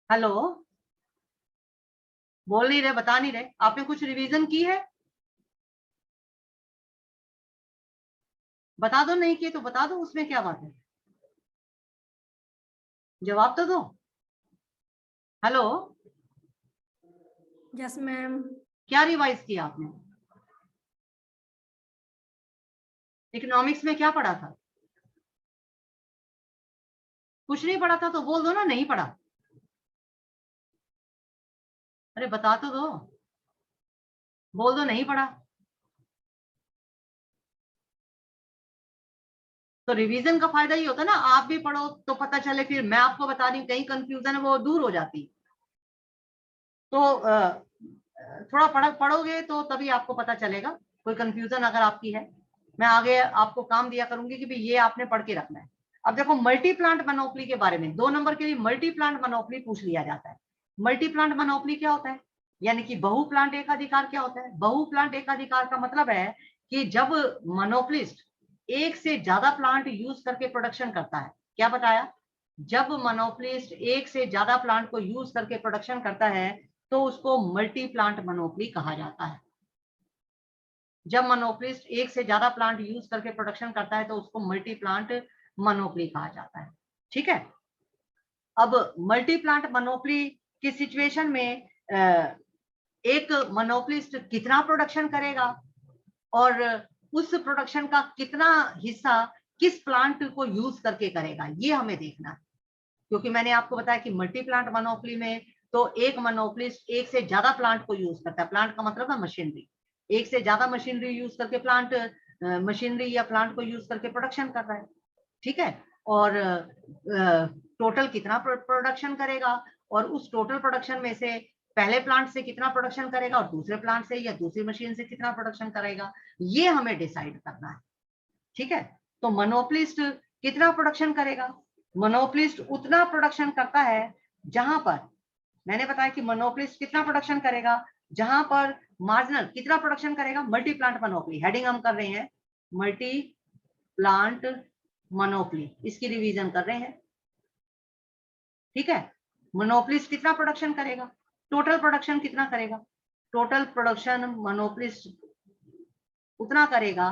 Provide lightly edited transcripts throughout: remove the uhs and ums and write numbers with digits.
Hello, बोल नहीं रहे, बता नहीं रहे। आपने कुछ रिवीजन की है? बता दो, नहीं किए तो बता दो, उसमें क्या बात है। जवाब तो दो। Hello, yes ma'am. क्या रिवाइज किया आपने? इकोनॉमिक्स में क्या पढ़ा था? कुछ नहीं पढ़ा था तो बोल दो ना, नहीं पढ़ा। अरे बता तो दो, बोल दो नहीं पढ़ा। तो रिवीजन का फायदा ही होता है ना, आप भी पढ़ो तो पता चले, फिर मैं आपको बता रही हूँ, कहीं कंफ्यूजन है वो दूर हो जाती। तो थोड़ा पढ़ोगे तो तभी आपको पता चलेगा। कोई कंफ्यूजन अगर आपकी है, मैं आगे आपको काम दिया करूंगी कि भाई ये आपने पढ़ के रखना है। अब देखो, मल्टी प्लांट मोनोपोली के बारे में 2 नंबर के लिए मल्टी प्लांट मोनोपोली पूछ लिया जाता है। मल्टी प्लांट मोनोपोली क्या होता है, यानी कि बहु प्लांट एकाधिकार क्या होता है? बहु प्लांट एकाधिकार का मतलब है कि जब मोनोपोलिस्ट एक से ज्यादा प्लांट यूज करके प्रोडक्शन करता है। क्या बताया? जब मोनोपोलिस्ट एक से ज्यादा प्लांट को यूज करके प्रोडक्शन करता है तो उसको मल्टी प्लांट मोनोपोली कहा जाता है। जब मोनोपोलिस्ट एक से ज्यादा प्लांट यूज करके प्रोडक्शन करता है तो उसको मल्टी प्लांट मोनोपोली कहा जाता है। ठीक है। अब मल्टी प्लांट मोनोपोली की सिचुएशन में एक मोनोपोलिस्ट कितना प्रोडक्शन करेगा और उस प्रोडक्शन का कितना हिस्सा किस प्लांट को यूज करके करेगा, ये हमें देखना है। क्योंकि मैंने आपको बताया कि मल्टी प्लांट मोनोपोली में तो एक मोनोपोलिस्ट एक से ज्यादा प्लांट को यूज करता है। प्लांट का मतलब है मशीनरी। एक से ज्यादा मशीनरी यूज करके प्लांट मशीनरी या प्लांट को यूज करके प्रोडक्शन कर रहा है। ठीक है। और टोटल कितना प्रोडक्शन करेगा, और उस टोटल प्रोडक्शन में से पहले प्लांट से कितना प्रोडक्शन करेगा और दूसरे प्लांट से या दूसरी मशीन से कितना प्रोडक्शन करेगा, ये हमें डिसाइड करना है। ठीक है। तो मोनोपोलिस्ट कितना प्रोडक्शन करेगा? मोनोपोलिस्ट उतना प्रोडक्शन करता है जहां पर, मैंने बताया कि मोनोपोलिस्ट कितना प्रोडक्शन करेगा जहां पर मार्जिनल कितना प्रोडक्शन करेगा। मल्टी प्लांट मोनोपोली हेडिंग हम कर रहे हैं, मल्टी प्लांट मोनोपोली, इसकी रिवीजन कर रहे हैं। ठीक है। मोनोपोलिस्ट कितना प्रोडक्शन करेगा, टोटल प्रोडक्शन कितना करेगा? टोटल प्रोडक्शन मोनोपोलिस्ट उतना करेगा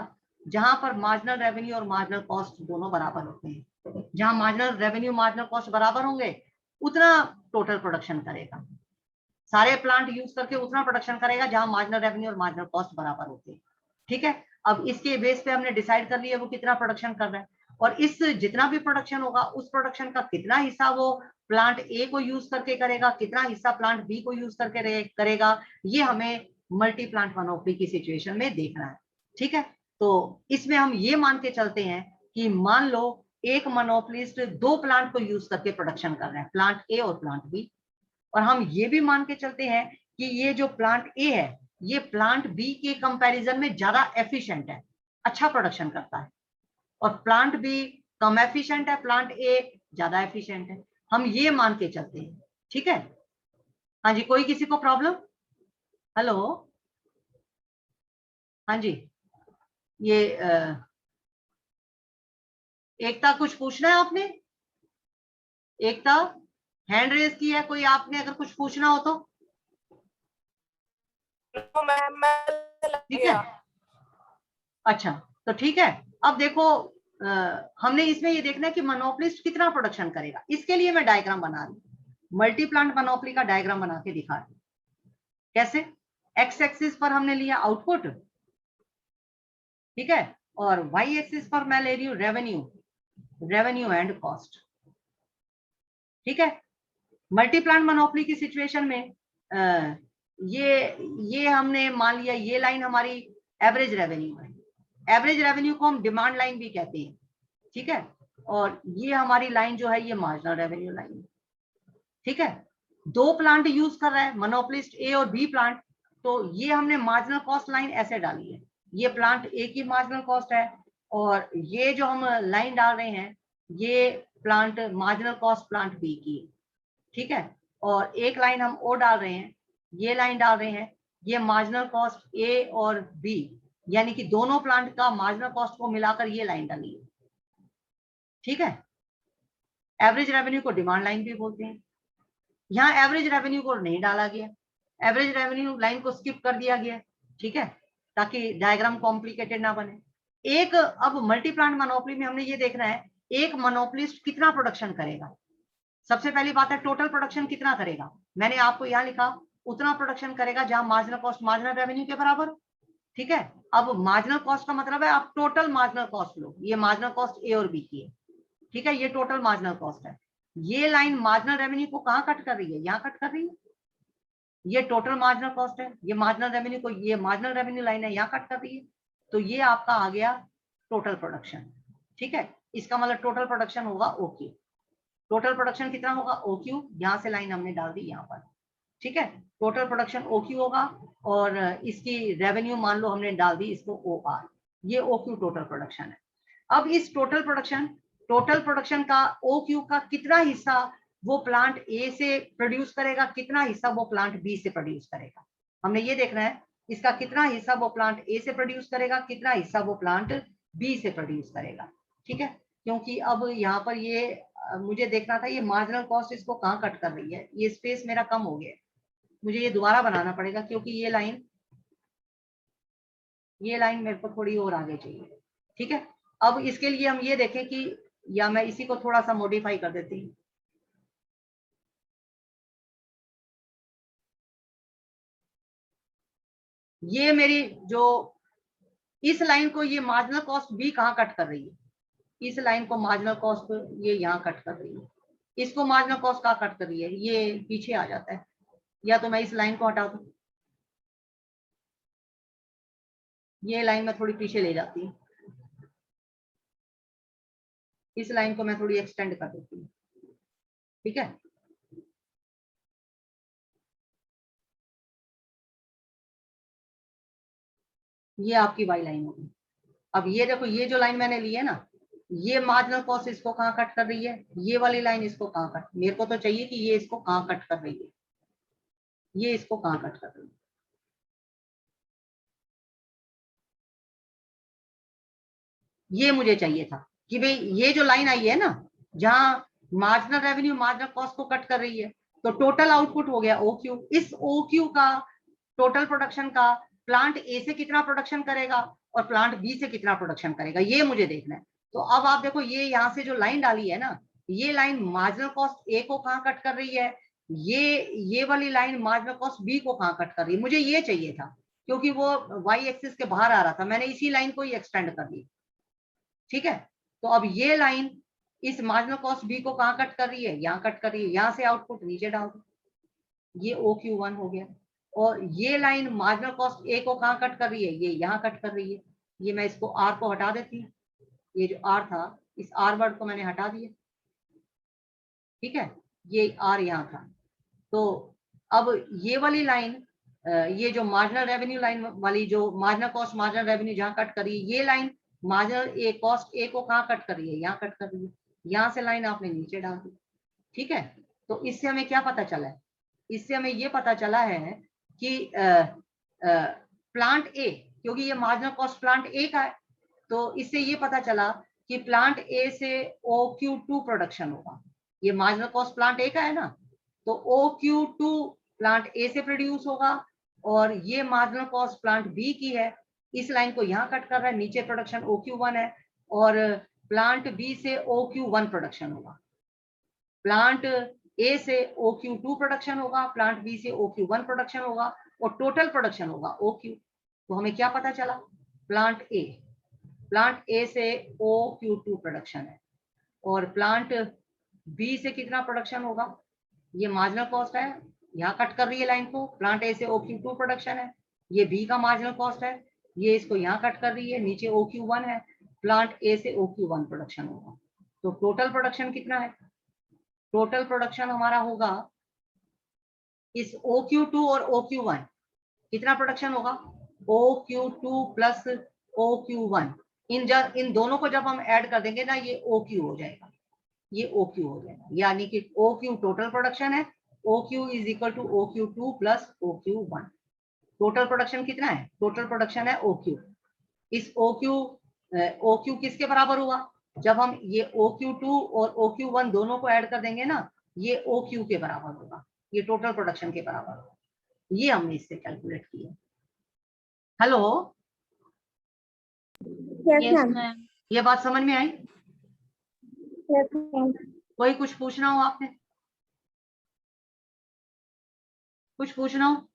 जहां पर मार्जिनल रेवेन्यू और मार्जिनल कॉस्ट दोनों बराबर होते हैं। जहां मार्जिनल रेवेन्यू मार्जिनल कॉस्ट बराबर होंगे उतना टोटल प्रोडक्शन करेगा। सारे प्लांट यूज करके उतना प्रोडक्शन करेगा जहां मार्जिनल रेवेन्यू और मार्जिनल कॉस्ट बराबर होते हैं। ठीक है। अब इसके बेस पे हमने डिसाइड कर लिया वो कितना प्रोडक्शन कर रहा है, और इस जितना भी प्रोडक्शन होगा उस प्रोडक्शन का कितना हिस्सा वो प्लांट ए को यूज करके करेगा, कितना हिस्सा प्लांट बी को यूज करके करेगा, ये हमें मल्टी प्लांट मोनोपोली की सिचुएशन में देखना है। ठीक है। तो इसमें हम ये मान के चलते हैं कि मान लो एक मोनोपोलिस्ट 2 प्लांट को यूज करके प्रोडक्शन कर रहे हैं, प्लांट ए और प्लांट बी। और हम ये भी मान के चलते हैं कि ये जो प्लांट ए है ये प्लांट बी के कंपैरिजन में ज्यादा एफिशिएंट है, अच्छा प्रोडक्शन करता है, और प्लांट बी कम एफिशिएंट है, प्लांट ए ज्यादा एफिशिएंट है। हम ये मान के चलते हैं। ठीक है। हाँ जी, कोई किसी को प्रॉब्लम? हेलो, हाँ जी। ये एकता, कुछ पूछना है आपने? एकता, हैंड रेज की है कोई आपने, अगर कुछ पूछना हो तो। ठीक है। अच्छा, तो ठीक है। अब देखो, हमने इसमें ये देखना है कि मोनोपोलिस्ट कितना प्रोडक्शन करेगा। इसके लिए मैं डायग्राम बना रही हूँ, मल्टी प्लांट मोनोपोली का डायग्राम बना के दिखा रही हूँ। कैसे? एक्स एक्सिस पर हमने लिया आउटपुट, ठीक है, और वाई एक्सिस पर मैं ले रही हूँ रेवेन्यू एंड कॉस्ट। ठीक है। मल्टी प्लांट मोनोपोली की सिचुएशन में ये हमने मान लिया, ये लाइन हमारी एवरेज रेवेन्यू है। एवरेज रेवेन्यू को हम डिमांड लाइन भी कहते हैं। ठीक है। और ये हमारी लाइन जो है ये मार्जिनल रेवेन्यू लाइन है। ठीक है। 2 प्लांट यूज कर रहा है मोनोपोलिस्ट ए और बी प्लांट, तो ये हमने मार्जिनल कॉस्ट लाइन ऐसे डाली है। ये प्लांट ए की मार्जिनल कॉस्ट है, और ये जो हम लाइन डाल रहे हैं ये plant marginal cost plant B की है। ठीक है। और एक लाइन हम और डाल रहे हैं, ये लाइन डाल रहे हैं, ये मार्जिनल कॉस्ट ए और बी, यानी कि दोनों प्लांट का मार्जिनल कॉस्ट को मिलाकर ये लाइन डाली है। ठीक है। एवरेज रेवेन्यू को डिमांड लाइन भी बोलते हैं। यहाँ एवरेज रेवेन्यू को नहीं डाला गया, एवरेज रेवेन्यू लाइन को स्किप कर दिया गया, ठीक है, ताकि डायग्राम कॉम्प्लिकेटेड ना बने। एक अब मल्टी प्लांट मोनोपोली में हमने ये देखना है एक मोनोपोलिस्ट कितना प्रोडक्शन करेगा। सबसे पहली बात है टोटल प्रोडक्शन कितना करेगा। मैंने आपको यहाँ लिखा उतना प्रोडक्शन करेगा जहां मार्जिनल कॉस्ट मार्जिनल रेवेन्यू के बराबर, ठीक है। अब मार्जिनल कॉस्ट का मतलब है आप टोटल मार्जिनल कॉस्ट लो, ये मार्जिनल कॉस्ट ए और बी की है, ठीक है, ये टोटल मार्जिनल कॉस्ट है। ये लाइन मार्जिनल रेवेन्यू को कहाँ कट कर रही है, यहाँ कट कर रही है, ये टोटल मार्जिनल कॉस्ट है, ये मार्जिनल रेवेन्यू को, ये मार्जिनल रेवेन्यू लाइन है, यहाँ कट कर रही है, तो ये आपका आ गया टोटल प्रोडक्शन, ठीक है। इसका मतलब टोटल प्रोडक्शन होगा ओक्यू। टोटल प्रोडक्शन कितना होगा ओक्यू, यहाँ से लाइन हमने डाल दी यहाँ पर, ठीक है। टोटल प्रोडक्शन ओक्यू होगा और इसकी रेवेन्यू मान लो हमने डाल दी इसको ओ आर, ये ओक्यू टोटल प्रोडक्शन है। अब इस टोटल प्रोडक्शन का ओक्यू का कितना हिस्सा वो प्लांट ए से प्रोड्यूस करेगा, कितना हिस्सा वो प्लांट बी से प्रोड्यूस करेगा, हमने ये देखना है। इसका कितना हिस्सा वो प्लांट ए से प्रोड्यूस करेगा, कितना हिस्सा वो प्लांट बी से प्रोड्यूस करेगा, ठीक है। क्योंकि अब यहाँ पर ये मुझे देखना था ये मार्जिनल कॉस्ट इसको कहाँ कट कर रही है, ये स्पेस मेरा कम हो गया, मुझे ये दोबारा बनाना पड़ेगा क्योंकि ये लाइन मेरे को थोड़ी और आगे चाहिए, ठीक है। अब इसके लिए हम ये देखें कि या मैं इसी को थोड़ा सा मॉडिफाई कर देती हूँ, ये मेरी जो इस लाइन को ये मार्जिनल कॉस्ट बी कहाँ कट कर रही है, इस लाइन को मार्जिनल कॉस्ट ये यहाँ कट कर रही है, इसको मार्जिनल कॉस्ट कहाँ कट कर रही है, ये पीछे आ जाता है, या तो मैं इस लाइन को हटा दूं, ये लाइन में थोड़ी पीछे ले जाती हूँ, इस लाइन को मैं थोड़ी एक्सटेंड कर देती हूँ, ठीक है। ये आपकी वाई लाइन होगी। अब ये देखो ये जो लाइन मैंने ली है ना, ये मार्जिनल कॉस्ट इसको कहाँ कट कर रही है, ये वाली लाइन इसको कहाँ कट, मेरे को तो चाहिए कि ये इसको कहाँ कट कर रही है, ये इसको कहाँ कट कर रही है, ये मुझे चाहिए था कि भाई ये जो लाइन आई है ना जहां मार्जिनल रेवेन्यू मार्जिनल कॉस्ट को कट कर रही है, तो टोटल आउटपुट हो गया ओक्यू। इस ओक्यू का टोटल प्रोडक्शन का प्लांट ए से कितना प्रोडक्शन करेगा और प्लांट बी से कितना प्रोडक्शन करेगा, ये मुझे देखना है। तो अब आप देखो ये यहाँ से जो लाइन डाली है ना, ये लाइन मार्जिनल कॉस्ट ए को कहाँ कट कर रही है, ये वाली लाइन मार्जिनल कॉस्ट बी को कहाँ कट कर रही है, मुझे ये चाहिए था क्योंकि वो वाई एक्सिस के बाहर आ रहा था, मैंने इसी लाइन को ही एक्सटेंड कर दी, ठीक है। तो अब ये लाइन इस मार्जिनल कॉस्ट बी को कहाँ कट कर रही है, यहाँ कट कर रही है, यहाँ से आउटपुट नीचे डाल दो, ये OQ1 हो गया। और ये लाइन मार्जिनल कॉस्ट ए को कहाँ कट कर रही है, ये यहाँ कट कर रही है, ये मैं इसको आर को हटा देती हूँ, ये जो आर था इस आर वर्ड को मैंने हटा दिया, ठीक है, ये आर यहाँ था। तो अब ये वाली लाइन ये जो मार्जिनल रेवेन्यू लाइन वाली जो मार्जिनल कॉस्ट मार्जिनल रेवेन्यू जहाँ कट कर रही है, ये लाइन मार्जिनल ए कॉस्ट ए को कहाँ कट कर रही है, यहाँ कट कर रही है, यहाँ से लाइन आपने नीचे डाल दी, ठीक है। तो इससे हमें क्या पता चला है, इससे हमें ये पता चला है कि प्लांट ए, क्योंकि ये मार्जिनल कॉस्ट प्लांट ए का है, तो इससे ये पता चला कि प्लांट ए से OQ2 प्रोडक्शन होगा, ये मार्जिनल कॉस्ट प्लांट ए का है ना, तो OQ2 प्लांट ए से प्रोड्यूस होगा और ये मार्जिनल कॉस्ट प्लांट बी की है, इस लाइन को यहाँ कट कर रहा है, नीचे प्रोडक्शन OQ1 है और प्लांट बी से OQ1 प्रोडक्शन होगा, प्लांट ए से OQ2 प्रोडक्शन होगा, प्लांट बी से OQ1 प्रोडक्शन होगा और टोटल प्रोडक्शन होगा OQ। तो हमें क्या पता चला, प्लांट ए से OQ2 प्रोडक्शन है और प्लांट बी से कितना प्रोडक्शन होगा, ये मार्जिनल कॉस्ट है, यहाँ कट कर रही है लाइन को, प्लांट ए से OQ2 प्रोडक्शन है, ये बी का मार्जिनल कॉस्ट है, ये इसको यहाँ कट कर रही है, नीचे OQ1 है, प्लांट ए से OQ1 प्रोडक्शन होगा। तो टोटल प्रोडक्शन कितना है, टोटल प्रोडक्शन हमारा होगा इस OQ2 और OQ1 कितना प्रोडक्शन होगा, OQ2 प्लस OQ1, इन दोनों को जब हम ऐड कर देंगे ना ये OQ हो जाएगा, ये OQ हो जाएगा, यानी कि OQ टोटल प्रोडक्शन है, OQ is equal to OQ2 plus OQ1। Total production कितना है, टोटल प्रोडक्शन है OQ। इस OQ किसके बराबर हुआ, जब हम ये OQ2 और OQ1 दोनों को ऐड कर देंगे ना, ये OQ के बराबर होगा, ये टोटल प्रोडक्शन के बराबर होगा। ये हमने इससे कैलकुलेट किया। Hello, yes ma'am. ये बात समझ में आई? Yes ma'am. कोई कुछ पूछना हो आपने? कुछ पूछना हो?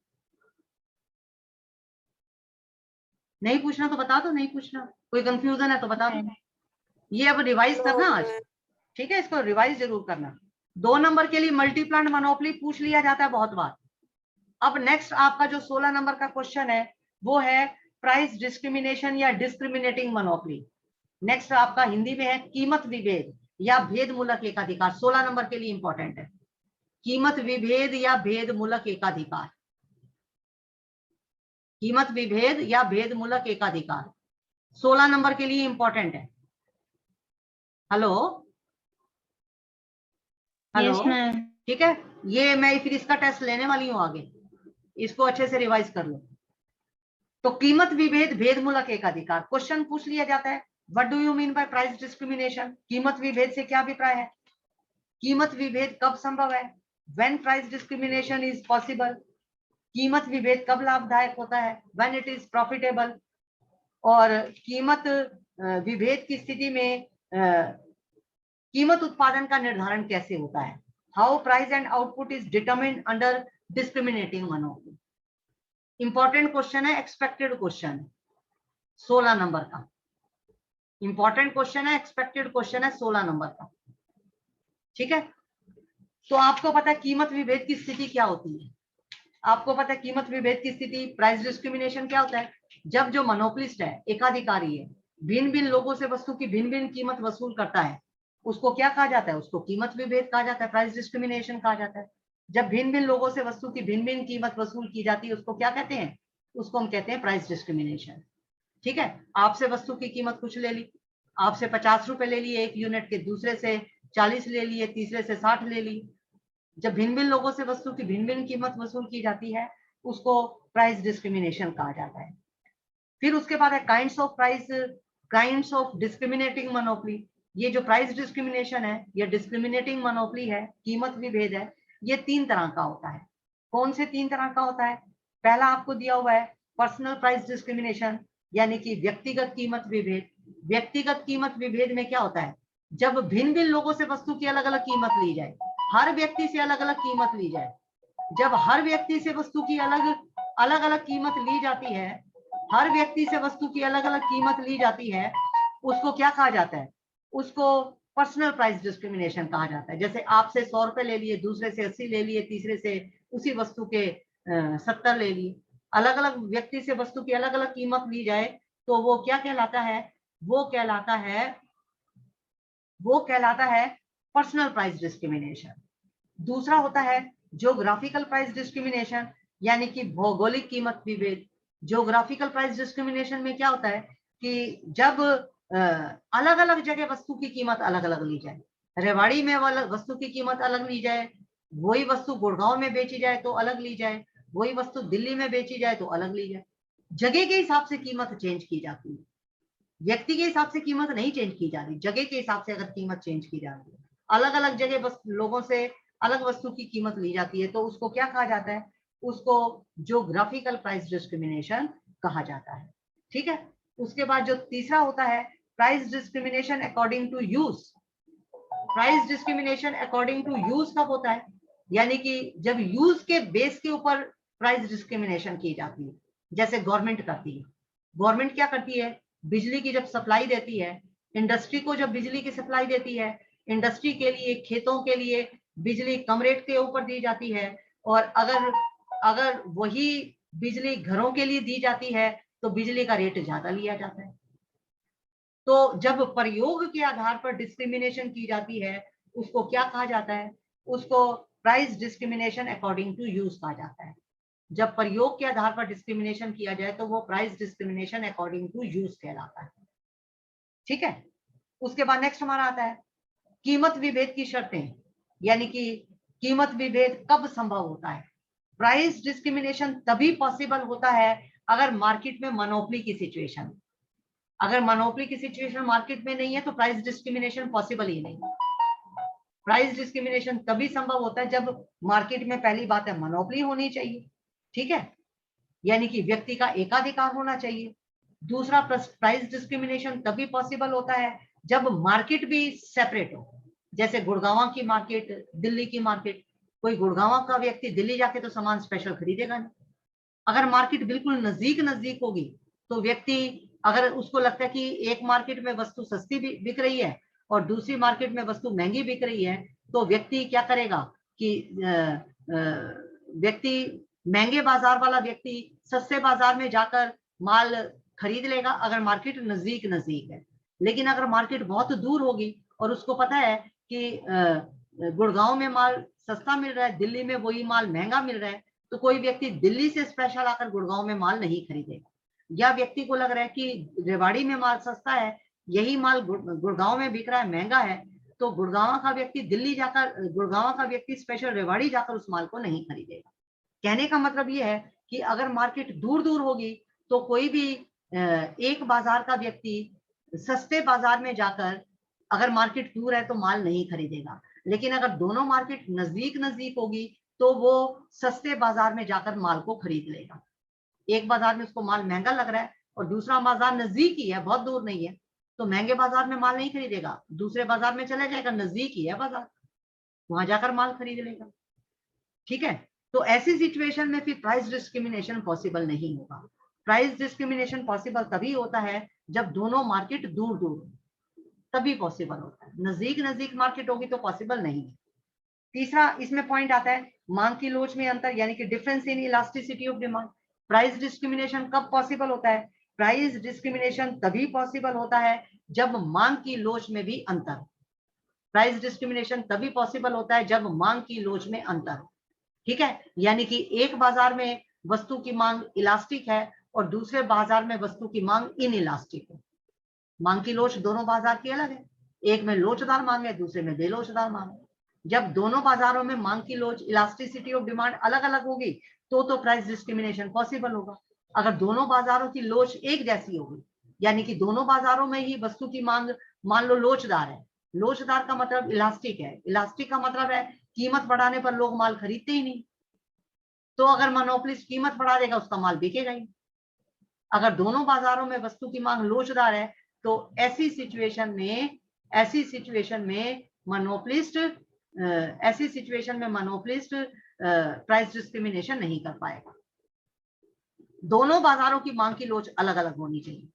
नहीं पूछना तो बता दो, नहीं पूछना। कोई कंफ्यूजन है तो बता दो। ये अब रिवाइज करना आज, ठीक है? इसको रिवाइज जरूर करना। 2 नंबर के लिए मल्टी प्लांट मोनोपोली पूछ लिया जाता है बहुत बार। अब नेक्स्ट आपका जो 16 नंबर का क्वेश्चन है वो है प्राइस डिस्क्रिमिनेशन या डिस्क्रिमिनेटिंग मोनोपोली। नेक्स्ट आपका हिंदी में है कीमत विभेद या भेद मूलक एकाधिकार। 16 नंबर के लिए इंपॉर्टेंट है कीमत विभेद या भेद मूलक एकाधिकार। कीमत विभेद या भेद मूलक एकाधिकार 16 नंबर के लिए इंपॉर्टेंट है। हेलो हेलो, ठीक है? ये मैं फिर इसका टेस्ट लेने वाली हूं आगे, इसको अच्छे से रिवाइज कर लो। तो कीमत विभेद भेद मूलक एकाधिकार क्वेश्चन पूछ लिया जाता है। What do you mean by price discrimination? कीमत विभेद से क्या अभिप्राय है? कीमत विभेद कब संभव है? When price discrimination is possible. कीमत विभेद कब लाभदायक होता है? When it is profitable. और कीमत विभेद की स्थिति में कीमत उत्पादन का निर्धारण कैसे होता है? How price and output is determined under discriminating monopoly. Important question है, एक्सपेक्टेड क्वेश्चन 16 नंबर का। इंपॉर्टेंट क्वेश्चन है, एक्सपेक्टेड क्वेश्चन है 16 नंबर का, ठीक है? तो आपको पता है कीमत विभेद की स्थिति क्या होती है? आपको पता है कीमत विभेद की स्थिति प्राइस डिस्क्रिमिनेशन क्या होता है? जब जो मोनोपोलिस्ट है, एकाधिकारी है, भिन्न भिन्न लोगों से वस्तु की भिन्न भिन्न कीमत वसूल करता है, उसको क्या कहा जाता है? उसको कीमत विभेद कहा जाता है, प्राइस डिस्क्रिमिनेशन कहा जाता है। जब भिन्न भिन्न लोगों से वस्तु की भिन्न भिन्न कीमत वसूल की जाती है उसको क्या कहते हैं? उसको हम कहते हैं प्राइस डिस्क्रिमिनेशन, ठीक है? आपसे वस्तु की कीमत कुछ ले ली, आपसे 50 रुपए ले लिए एक यूनिट के, दूसरे से 40 ले लिए, तीसरे से 60 ले ली। जब भिन्न भिन्न लोगों से वस्तु की भिन्न भिन्न कीमत वसूल की जाती है उसको प्राइस डिस्क्रिमिनेशन कहा जाता है। फिर उसके बाद है kinds of price, kinds of discriminating monopoly. ये जो प्राइस डिस्क्रिमिनेशन है या डिस्क्रिमिनेटिंग मोनोपोली है, कीमत विभेद है, ये 3 तरह का होता है। कौन से 3 तरह का होता है? पहला आपको दिया हुआ है पर्सनल प्राइस डिस्क्रिमिनेशन, यानी कि व्यक्तिगत कीमत विभेद। व्यक्तिगत कीमत विभेद में क्या होता है? जब भिन्न भिन्न लोगों से वस्तु की अलग अलग कीमत ली जाए, हर व्यक्ति से अलग अलग कीमत ली जाए। जब हर व्यक्ति से वस्तु की अलग अलग कीमत ली जाती है, हर व्यक्ति से वस्तु की अलग अलग कीमत ली जाती है, उसको क्या कहा जाता है? उसको पर्सनल प्राइस डिस्क्रिमिनेशन कहा जाता है। जैसे आपसे 100 रुपए ले लिए, दूसरे से 80 ले लिए, तीसरे से उसी वस्तु के 70 ले लिए। अलग अलग व्यक्ति से वस्तु की अलग अलग कीमत ली जाए तो वो क्या कहलाता है? वो कहलाता है पर्सनल प्राइस डिस्क्रिमिनेशन। दूसरा होता है ज्योग्राफिकल प्राइस डिस्क्रिमिनेशन, यानी कि भौगोलिक कीमत विभेद। ज्योग्राफिकल प्राइस डिस्क्रिमिनेशन में क्या होता है कि जब अलग अलग जगह वस्तु की कीमत अलग अलग ली जाए, रेवाड़ी में वस्तु की कीमत अलग ली जाए, वही वस्तु गुड़गांव में बेची जाए तो अलग ली जाए, वही वस्तु दिल्ली में बेची जाए तो अलग ली जाए। जगह के हिसाब से कीमत चेंज की जाती है, व्यक्ति के हिसाब से कीमत नहीं चेंज की जा रही, जगह के हिसाब से अगर कीमत चेंज की जा रही है, अलग अलग जगह बस लोगों से अलग वस्तु की कीमत ली जाती है, तो उसको क्या कहा जाता है? उसको ज्योग्राफिकल प्राइस डिस्क्रिमिनेशन कहा जाता है, ठीक है? उसके बाद जो तीसरा होता है price discrimination according to use. Price discrimination according to use कब होता है? यानी कि जब यूज के बेस के ऊपर प्राइस डिस्क्रिमिनेशन की जाती है। जैसे गवर्नमेंट करती है, गवर्नमेंट क्या करती है? बिजली की जब सप्लाई देती है, इंडस्ट्री को जब बिजली की सप्लाई देती है, इंडस्ट्री के लिए, खेतों के लिए बिजली कम रेट के ऊपर दी जाती है, और अगर वही बिजली घरों के लिए दी जाती है तो बिजली का रेट ज्यादा लिया जाता है। तो जब प्रयोग के आधार पर डिस्क्रिमिनेशन की जाती है उसको क्या कहा जाता है? उसको price discrimination according to use कहा जाता है। जब प्रयोग के आधार पर डिस्क्रिमिनेशन किया जाए तो वो price discrimination according to use कहलाता है, ठीक है? उसके बाद नेक्स्ट हमारा आता है कीमत विभेद की शर्तें, यानी कि कीमत विभेद कब संभव होता है? प्राइस डिस्क्रिमिनेशन तभी पॉसिबल होता है अगर मार्केट में मोनोपोली की सिचुएशन। अगर मोनोपोली की सिचुएशन मार्केट में नहीं है तो प्राइस डिस्क्रिमिनेशन पॉसिबल ही नहीं। प्राइस डिस्क्रिमिनेशन तभी संभव होता है जब मार्केट में पहली बात है मोनोपोली होनी चाहिए, ठीक है, यानी कि व्यक्ति का एकाधिकार होना चाहिए। दूसरा, प्राइस डिस्क्रिमिनेशन तभी पॉसिबल होता है जब मार्केट भी सेपरेट हो, जैसे गुड़गांव की मार्केट, दिल्ली की मार्केट। कोई गुड़गांव का व्यक्ति दिल्ली जाके तो सामान स्पेशल खरीदेगा नहीं। अगर मार्केट बिल्कुल नजदीक नजदीक होगी तो व्यक्ति, अगर उसको लगता है कि एक मार्केट में वस्तु सस्ती बिक रही है और दूसरी मार्केट में वस्तु महंगी बिक रही है, तो व्यक्ति क्या करेगा कि व्यक्ति, महंगे बाजार वाला व्यक्ति सस्ते बाजार में जाकर माल खरीद लेगा अगर मार्केट नजदीक नजदीक है। लेकिन अगर मार्केट बहुत दूर होगी और उसको पता है कि गुड़गांव में माल सस्ता मिल रहा है, दिल्ली में वही माल महंगा मिल रहा है, तो कोई व्यक्ति दिल्ली से स्पेशल आकर गुड़गांव में माल नहीं खरीदेगा। या व्यक्ति को लग रहा है कि रेवाड़ी में माल सस्ता है, यही माल गुड़गांव में बिक रहा है, महंगा है, तो गुड़गांव का व्यक्ति दिल्ली जाकर, गुड़गांव का व्यक्ति स्पेशल रेवाड़ी जाकर उस माल को नहीं खरीदेगा। कहने का मतलब ये है कि अगर मार्केट दूर दूर होगी तो कोई भी एक बाजार का व्यक्ति सस्ते बाजार में जाकर, अगर मार्केट दूर है तो माल नहीं खरीदेगा। लेकिन अगर दोनों मार्केट नजदीक नजदीक होगी तो वो सस्ते बाजार में जाकर माल को खरीद लेगा। एक बाजार में उसको माल महंगा लग रहा है और दूसरा बाजार नजदीक ही है, बहुत दूर नहीं है, तो महंगे बाजार में माल नहीं खरीदेगा, दूसरे बाजार में चला जाएगा, नजदीक ही है बाजार, वहां जाकर माल खरीद लेगा। ठीक है, तो ऐसी सिचुएशन में फिर प्राइस डिस्क्रिमिनेशन पॉसिबल नहीं होगा। प्राइस डिस्क्रिमिनेशन पॉसिबल तभी होता है जब दोनों मार्केट दूर दूर, तभी पॉसिबल होता है। नजदीक नजदीक मार्केट होगी तो पॉसिबल नहीं है। तीसरा इसमें पॉइंट आता है मांग की लोच में अंतर, यानी कि difference in elasticity of demand. Price discrimination कब पॉसिबल होता है? प्राइस डिस्क्रिमिनेशन तभी पॉसिबल होता है जब मांग की लोच में भी अंतर। प्राइस डिस्क्रिमिनेशन तभी पॉसिबल होता है जब मांग की लोच में अंतर, ठीक है, यानी कि एक बाजार में वस्तु की मांग इलास्टिक है और दूसरे बाजार में वस्तु की मांग इन इलास्टिक है। मांग की लोच दोनों बाजार की अलग है, एक में लोचदार मांग है, दूसरे में बेलोचदार मांग है। जब दोनों बाजारों में मांग की लोच, इलास्टिसिटी ऑफ डिमांड अलग अलग होगी तो प्राइस डिस्क्रिमिनेशन पॉसिबल होगा। अगर दोनों बाजारों की लोच एक जैसी होगी, यानी कि दोनों बाजारों में ही वस्तु की मांग मान लो लोचदार है, लोचदार का मतलब इलास्टिक है, इलास्टिक का मतलब है कीमत बढ़ाने पर लोग माल खरीदते ही नहीं, तो अगर मोनोपोलिस्ट कीमत बढ़ा देगा उसका माल बिकेगा ही। अगर दोनों बाजारों में वस्तु की मांग लोचदार है तो ऐसी सिचुएशन में मोनोपोलिस्ट प्राइस डिस्क्रिमिनेशन नहीं कर पाएगा। दोनों बाजारों की मांग की लोच अलग अलग होनी चाहिए।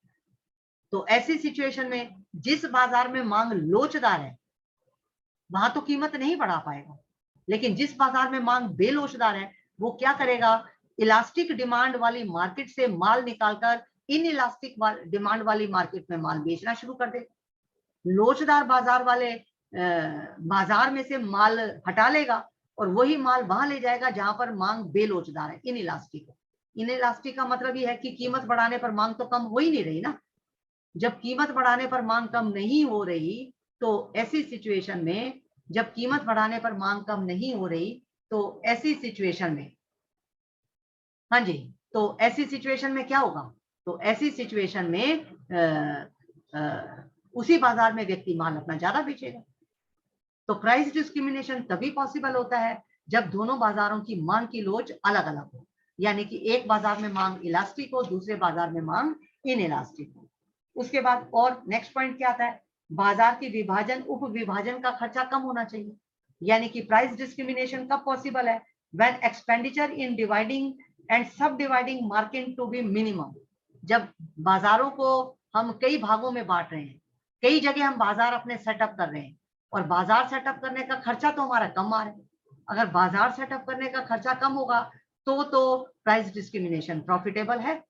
तो ऐसी सिचुएशन में जिस बाजार में मांग लोचदार है वहां तो कीमत नहीं बढ़ा पाएगा, लेकिन जिस बाजार में मांग बेलोचदार है वो क्या करेगा, इलास्टिक डिमांड वाली मार्केट से माल निकालकर इन इलास्टिक डिमांड वाली मार्केट में माल बेचना शुरू कर दे। लोचदार बाजार वाले बाजार में से माल हटा लेगा और वही माल वहां ले जाएगा जहां पर मांग बेलोचदार है, इन इलास्टिक। इन इलास्टिक का मतलब ये है कि कीमत बढ़ाने पर मांग तो कम हो ही नहीं रही ना। जब कीमत बढ़ाने पर मांग कम नहीं हो रही तो ऐसी सिचुएशन में, जब कीमत बढ़ाने पर मांग कम नहीं हो रही तो ऐसी सिचुएशन में, हाँ जी, तो ऐसी सिचुएशन में क्या होगा, तो ऐसी सिचुएशन में उसी बाजार में व्यक्ति माल अपना ज्यादा बेचेगा। तो प्राइस डिस्क्रिमिनेशन तभी पॉसिबल होता है जब दोनों बाजारों की मांग की लोच अलग अलग हो, यानी कि एक बाजार में मांग इलास्टिक हो, दूसरे बाजार में मांग इन इलास्टिक हो। उसके बाद और नेक्स्ट पॉइंट क्या आता है, बाजार की विभाजन उप विभाजन का खर्चा कम होना चाहिए। यानी कि प्राइस डिस्क्रिमिनेशन कब पॉसिबल है, when expenditure in dividing and subdividing market to be minimum. जब बाजारों को हम कई भागों में बांट रहे हैं, कई जगह हम बाजार अपने सेटअप कर रहे हैं और बाजार सेटअप करने का खर्चा तो हमारा कम आ रहा है। अगर बाजार सेटअप करने का खर्चा कम होगा तो प्राइस डिस्क्रिमिनेशन प्रॉफिटेबल है।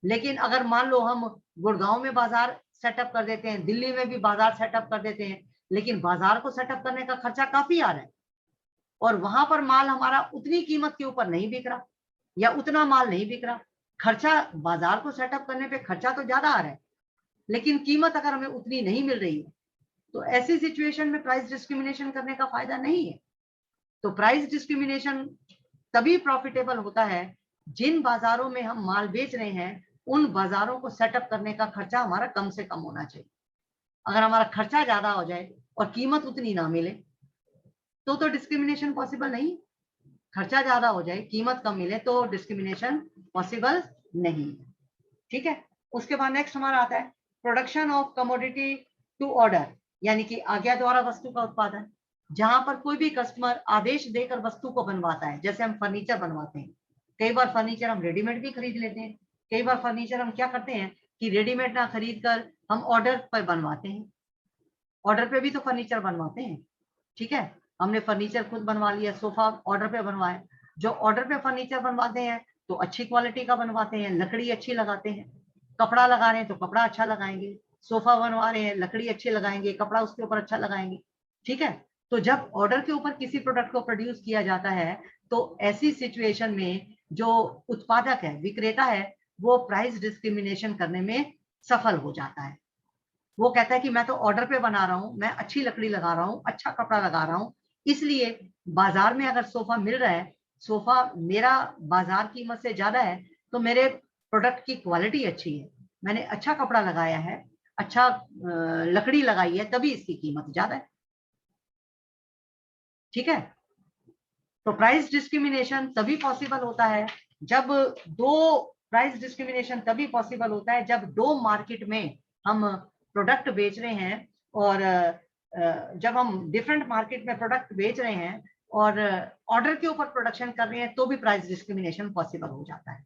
लेकिन अगर मान लो हम गुड़गांव में बाजार सेटअप कर देते हैं, दिल्ली में भी बाजार सेटअप कर देते हैं, लेकिन बाजार को सेटअप करने का खर्चा काफी आ रहा है और वहां पर माल हमारा उतनी कीमत के ऊपर नहीं बिक रहा या उतना माल नहीं बिक रहा, खर्चा बाजार को सेटअप करने पे खर्चा तो ज्यादा आ रहा है लेकिन कीमत अगर हमें उतनी नहीं मिल रही है, तो ऐसी सिचुएशन में प्राइस डिस्क्रिमिनेशन करने का फायदा नहीं है। तो प्राइस डिस्क्रिमिनेशन तभी प्रॉफिटेबल होता है जिन बाजारों में हम माल बेच रहे हैं उन बाजारों को सेटअप करने का खर्चा हमारा कम से कम होना चाहिए। अगर हमारा खर्चा ज्यादा हो जाए और कीमत उतनी ना मिले तो डिस्क्रिमिनेशन पॉसिबल नहीं। खर्चा ज्यादा हो जाए, कीमत कम मिले तो डिस्क्रिमिनेशन पॉसिबल नहीं। ठीक है। उसके बाद नेक्स्ट हमारा आता है production of commodity to order, यानी कि आज्ञा द्वारा वस्तु का उत्पादन, जहां पर कोई भी कस्टमर आदेश देकर वस्तु को बनवाता है। जैसे हम फर्नीचर बनवाते हैं, कई बार फर्नीचर हम रेडीमेड भी खरीद लेते हैं, कई बार फर्नीचर हम क्या करते हैं कि रेडीमेड ना खरीद कर हम ऑर्डर पर बनवाते हैं। ऑर्डर पे भी तो फर्नीचर बनवाते हैं। ठीक है, हमने फर्नीचर खुद बनवा लिया, सोफा ऑर्डर पे बनवाए। जो ऑर्डर पे फर्नीचर बनवाते हैं तो अच्छी क्वालिटी का बनवाते हैं, लकड़ी अच्छी लगाते हैं। कपड़ा लगा रहे हैं तो कपड़ा अच्छा लगाएंगे, सोफा बनवा रहे हैं लकड़ी अच्छी लगाएंगे, कपड़ा उसके ऊपर अच्छा लगाएंगे। ठीक है, तो जब ऑर्डर के ऊपर किसी प्रोडक्ट को प्रोड्यूस किया जाता है तो ऐसी सिचुएशन में जो उत्पादक है, विक्रेता है, वो प्राइस डिस्क्रिमिनेशन करने में सफल हो जाता है। वो कहता है कि मैं तो ऑर्डर पे बना रहा हूं, मैं अच्छी लकड़ी लगा रहा हूं, अच्छा कपड़ा लगा रहा हूं, इसलिए बाजार में अगर सोफा मिल रहा है, सोफा मेरा बाजार कीमत से ज्यादा है, तो मेरे प्रोडक्ट की क्वालिटी अच्छी है, मैंने अच्छा कपड़ा लगाया है, अच्छा लकड़ी लगाई है, तभी इसकी कीमत ज्यादा है। ठीक है, तो प्राइस डिस्क्रिमिनेशन तभी पॉसिबल होता है जब प्राइस डिस्क्रिमिनेशन तभी पॉसिबल होता है जब दो मार्केट में हम प्रोडक्ट बेच रहे हैं, और जब हम डिफरेंट मार्केट में प्रोडक्ट बेच रहे हैं और ऑर्डर के ऊपर प्रोडक्शन कर रहे हैं, तो भी प्राइस डिस्क्रिमिनेशन पॉसिबल हो जाता है।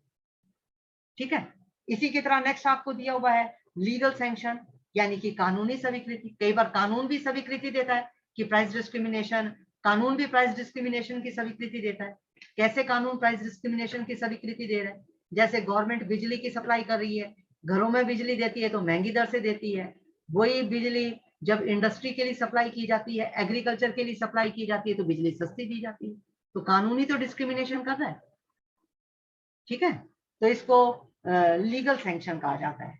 ठीक है, इसी की तरह नेक्स्ट आपको दिया हुआ है लीगल सैंक्शन, यानी कि कानूनी स्वीकृति। कई बार कानून भी स्वीकृति देता है कि प्राइस डिस्क्रिमिनेशन, कानून भी प्राइस डिस्क्रिमिनेशन की स्वीकृति देता है। कैसे कानून प्राइस डिस्क्रिमिनेशन की स्वीकृति दे रहा है? जैसे गवर्नमेंट बिजली की सप्लाई कर रही है, घरों में बिजली देती है तो महंगी दर से देती है, वही बिजली जब इंडस्ट्री के लिए सप्लाई की जाती है, एग्रीकल्चर के लिए सप्लाई की जाती है, तो बिजली सस्ती दी जाती है। तो कानूनी तो डिस्क्रिमिनेशन कर रहा है। ठीक है, तो इसको लीगल सैंक्शन कहा जाता है।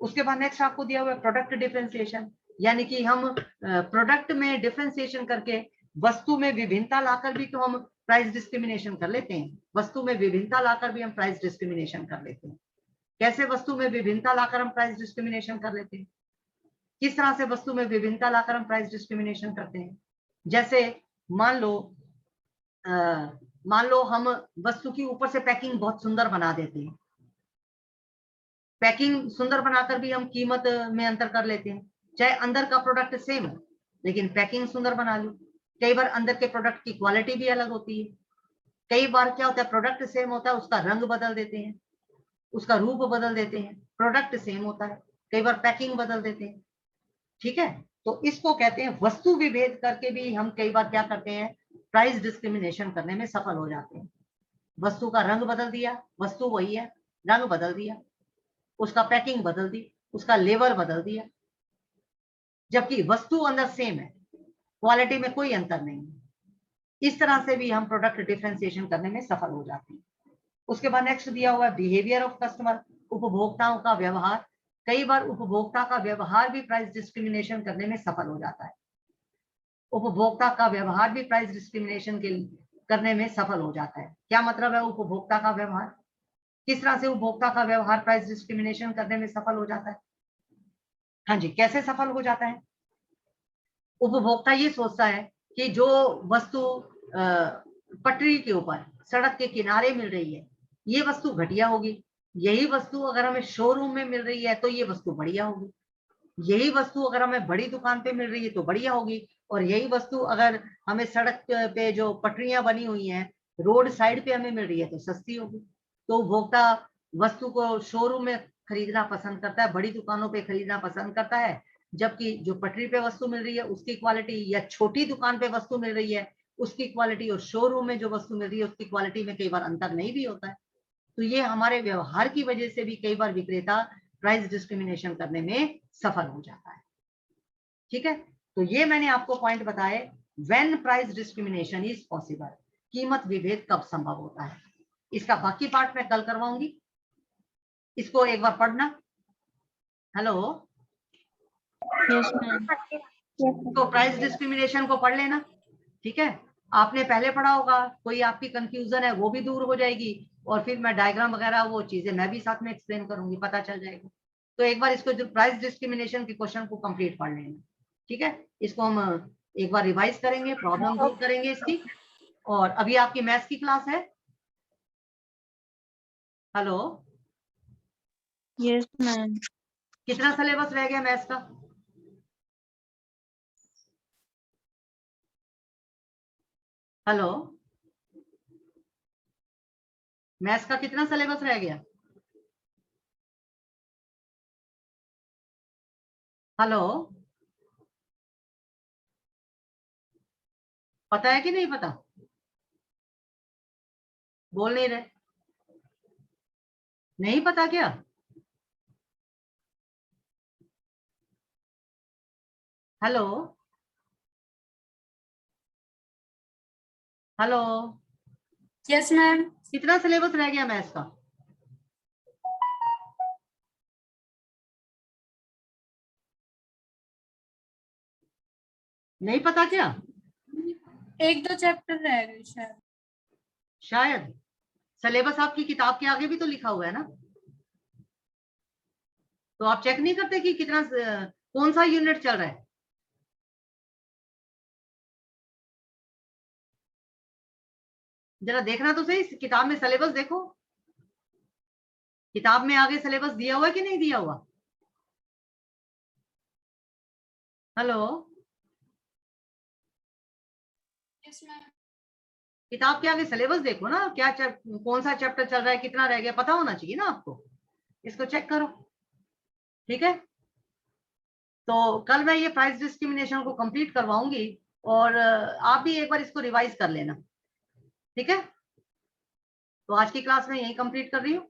उसके बाद नेक्स्ट आपको दिया हुआ है प्रोडक्ट डिफरेंशिएशन, यानी कि हम प्रोडक्ट में डिफरेंशिएशन करके वस्तु में विभिन्नता लाकर भी तो हम प्राइस डिस्क्रिमिनेशन कर लेते हैं। वस्तु में विभिन्नता लाकर भी हम प्राइस डिस्क्रिमिनेशन कर लेते हैं। कैसे वस्तु में विभिन्नता लाकर हम प्राइस डिस्क्रिमिनेशन कर लेते हैं? किस तरह से वस्तु में विभिन्नता लाकर हम प्राइस डिस्क्रिमिनेशन करते हैं? जैसे मान लो हम वस्तु की ऊपर से पैकिंग बहुत सुंदर बना देते हैं। पैकिंग सुंदर बनाकर भी हम कीमत में अंतर कर लेते हैं, चाहे अंदर का प्रोडक्ट सेम हो लेकिन पैकिंग सुंदर बना लो। कई बार अंदर के प्रोडक्ट की क्वालिटी भी अलग होती है। कई बार क्या होता है, प्रोडक्ट सेम होता है, उसका रंग बदल देते हैं, उसका रूप बदल देते हैं। प्रोडक्ट सेम होता है, कई बार पैकिंग बदल देते हैं। ठीक है, तो इसको कहते हैं वस्तु विभेद करके भी हम कई बार क्या करते हैं, प्राइस डिस्क्रिमिनेशन करने में सफल हो जाते हैं। वस्तु का रंग बदल दिया, वस्तु वही है, रंग बदल दिया, उसका पैकिंग बदल दी, उसका लेवल बदल दिया, जबकि वस्तु अंदर सेम है, क्वालिटी में कोई अंतर नहीं है। इस तरह से भी हम प्रोडक्ट डिफरेंशिएशन करने में सफल हो जाते हैं। उसके बाद नेक्स्ट दिया हुआ है बिहेवियर ऑफ कस्टमर, उपभोक्ताओं का व्यवहार। कई बार उपभोक्ता का व्यवहार भी प्राइस डिस्क्रिमिनेशन करने में सफल हो जाता है। उपभोक्ता का व्यवहार भी प्राइस डिस्क्रिमिनेशन के करने में सफल हो जाता है। क्या मतलब है उपभोक्ता का व्यवहार? किस तरह से उपभोक्ता का व्यवहार प्राइस डिस्क्रिमिनेशन करने में सफल हो जाता है? हाँ जी, कैसे सफल हो जाता है? उपभोक्ता ये सोचता है कि जो वस्तु पटरी के ऊपर, सड़क के किनारे मिल रही है, ये वस्तु घटिया होगी। यही वस्तु अगर हमें शोरूम में मिल रही है तो ये वस्तु बढ़िया होगी। यही वस्तु अगर हमें बड़ी दुकान पे मिल रही है तो बढ़िया होगी, और यही वस्तु अगर हमें सड़क पे जो पटरियां बनी हुई हैं, रोड साइड पे हमें मिल रही है तो सस्ती होगी। तो उपभोक्ता वस्तु को शोरूम में खरीदना पसंद करता है, बड़ी दुकानों पे खरीदना पसंद करता है, जबकि जो पटरी पे वस्तु मिल रही है उसकी क्वालिटी, या छोटी दुकान पे वस्तु मिल रही है उसकी क्वालिटी, और शोरूम में जो वस्तु मिल रही है उसकी क्वालिटी में कई बार अंतर नहीं भी होता है। तो ये हमारे व्यवहार की वजह से भी कई बार विक्रेता प्राइस डिस्क्रिमिनेशन करने में सफल हो जाता है। ठीक है, तो ये मैंने आपको पॉइंट बताए when price discrimination is possible, कीमत विभेद कब संभव होता है। इसका बाकी पार्ट मैं कल करवाऊंगी, इसको एक बार पढ़ना। Hello, yes ma'am. तो प्राइस डिस्क्रिमिनेशन को पढ़ लेना। ठीक है, आपने पहले पढ़ा होगा, कोई आपकी कंफ्यूजन है वो भी दूर हो जाएगी, और फिर मैं डायग्राम वगैरह वो चीजें मैं भी साथ में एक्सप्लेन करूंगी, पता चल जाएगा। तो एक बार इसको जो प्राइस डिस्क्रिमिनेशन के क्वेश्चन को कंप्लीट पढ़ लेना। ठीक है, इसको हम एक बार रिवाइज करेंगे, प्रॉब्लम दूर करेंगे इसकी। और अभी आपकी मैथ्स की क्लास है। Hello, yes ma'am. कितना सिलेबस रह गया मैथ्स का? हेलो, मैथ्स का कितना सिलेबस रह गया? हेलो, पता है कि नहीं पता? बोल नहीं रहे, नहीं पता क्या? Hello, hello, yes ma'am. कितना सिलेबस रह गया मैथ्स का? नहीं पता क्या? 1-2 चैप्टर रह गए शायद। शायद। सिलेबस आपकी किताब के आगे भी तो लिखा हुआ है ना, तो आप चेक नहीं करते कि कितना कौन सा यूनिट चल रहा है? जरा देखना तो सही, किताब में सिलेबस देखो, किताब में आगे सिलेबस दिया हुआ है कि नहीं दिया हुआ? Hello, yes ma'am. किताब के आगे सिलेबस देखो ना, क्या कौन सा चैप्टर चल रहा है, कितना रह गया, पता होना चाहिए ना आपको। इसको चेक करो, ठीक है? तो कल मैं ये प्राइस डिस्क्रिमिनेशन को कंप्लीट करवाऊंगी, और आप भी एक बार इसको रिवाइज कर लेना, ठीक है? तो आज की क्लास में यही कंप्लीट कर रही हूँ।